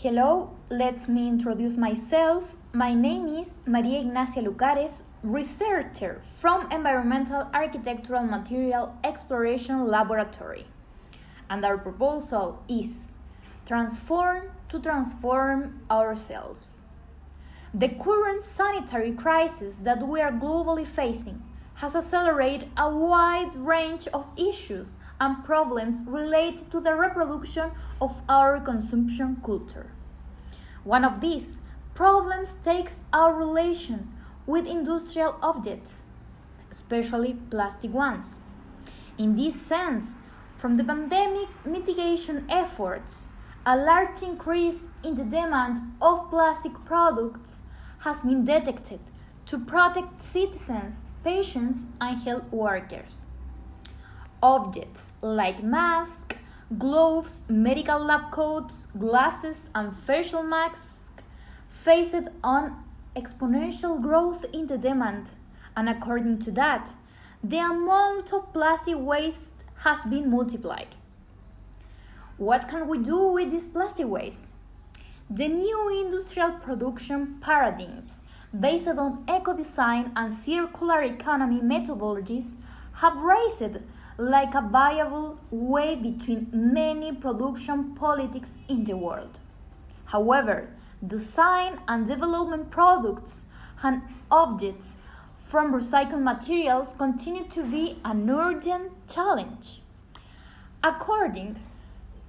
Hello, let me introduce myself. My name is María Ignacia Lucares, researcher from Environmental Architectural Material Exploration Laboratory. And our proposal is transform to transform ourselves. The current sanitary crisis that we are globally facing has accelerated a wide range of issues and problems related to the reproduction of our consumption culture. One of these problems takes our relation with industrial objects, especially plastic ones. In this sense, from the pandemic mitigation efforts, a large increase in the demand of plastic products has been detected to protect citizens, patients, and health workers. Objects like masks, gloves, medical lab coats, glasses, and facial masks faced an exponential growth in the demand, and according to that, the amount of plastic waste has been multiplied. What can we do with this plastic waste? The new industrial production paradigms based on eco-design and circular economy methodologies have raised like a viable way between many production politics in the world. However, design and development products and objects from recycled materials continue to be an urgent challenge. According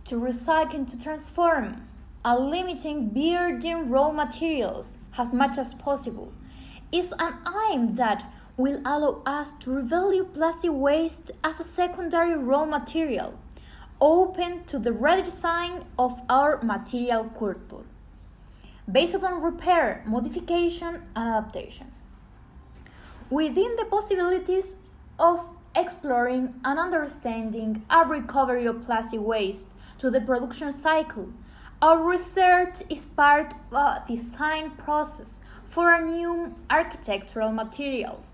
to Recycling to Transform, limiting virgin raw materials as much as possible is an aim that will allow us to revalue plastic waste as a secondary raw material, open to the redesign of our material culture, based on repair, modification, and adaptation. Within the possibilities of exploring and understanding a recovery of plastic waste to the production cycle, our research is part of a design process for a new architectural materials,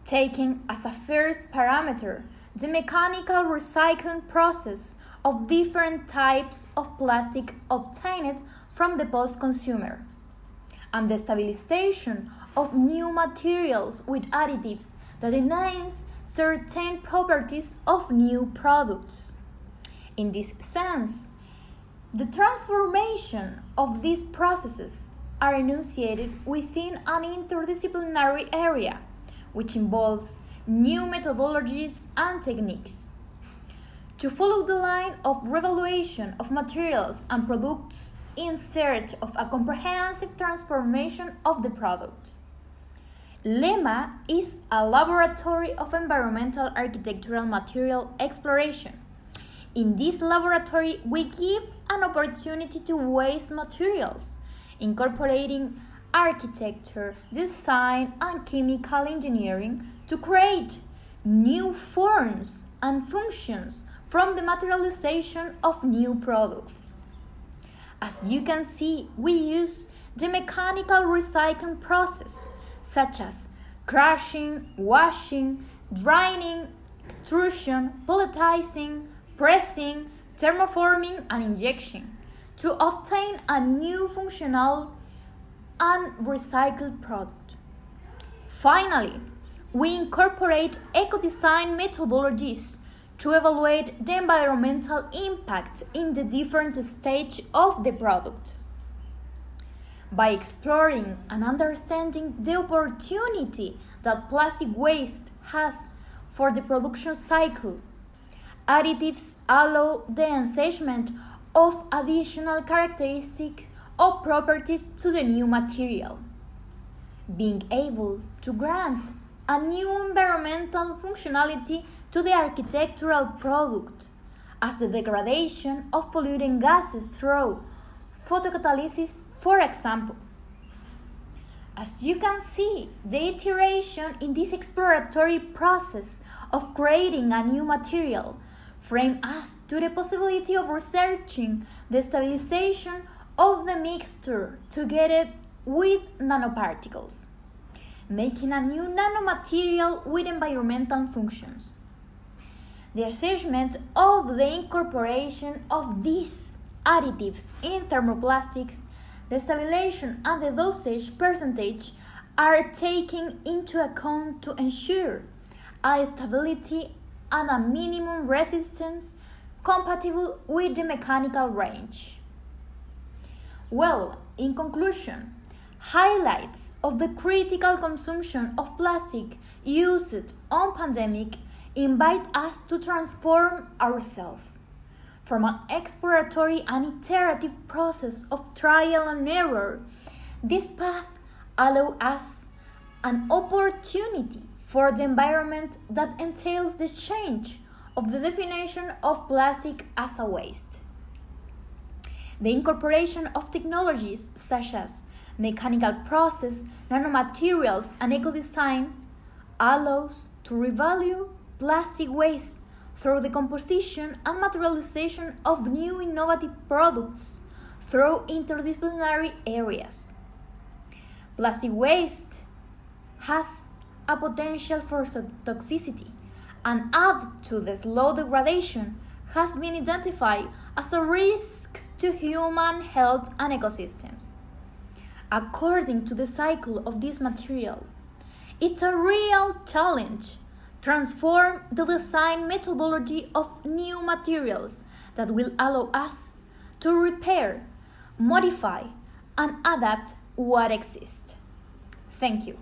taking as a first parameter the mechanical recycling process of different types of plastic obtained from the post-consumer, and the stabilization of new materials with additives that enhance certain properties of new products. In this sense, the transformation of these processes are enunciated within an interdisciplinary area, which involves new methodologies and techniques. To follow the line of revaluation of materials and products in search of a comprehensive transformation of the product. LEMA is a laboratory of environmental architectural material exploration. In this laboratory, we give an opportunity to waste materials, incorporating architecture, design, and chemical engineering to create new forms and functions from the materialization of new products. As you can see, we use the mechanical recycling process, such as crushing, washing, drying, extrusion, pelletizing, pressing, thermoforming, and injection, to obtain a new functional and recycled product. Finally, we incorporate eco-design methodologies to evaluate the environmental impact in the different stages of the product. By exploring and understanding the opportunity that plastic waste has for the production cycle, additives allow the enhancement of additional characteristics or properties to the new material, being able to grant a new environmental functionality to the architectural product, as the degradation of polluting gases through photocatalysis, for example. As you can see, the iteration in this exploratory process of creating a new material frame us to the possibility of researching the stabilization of the mixture together with nanoparticles, making a new nanomaterial with environmental functions. The assessment of the incorporation of these additives in thermoplastics, the stabilization and the dosage percentage are taken into account to ensure a stability and a minimum resistance compatible with the mechanical range. Well, in conclusion, highlights of the critical consumption of plastic used on pandemic invite us to transform ourselves from an exploratory and iterative process of trial and error. This path allows us an opportunity for the environment that entails the change of the definition of plastic as a waste. The incorporation of technologies such as mechanical process, nanomaterials, and eco-design allows to revalue plastic waste through the composition and materialization of new innovative products through interdisciplinary areas. Plastic waste has a potential for toxicity, and add to the slow degradation has been identified as a risk to human health and ecosystems. According to the cycle of this material, it's a real challenge transform the design methodology of new materials that will allow us to repair, modify, and adapt what exists. Thank you.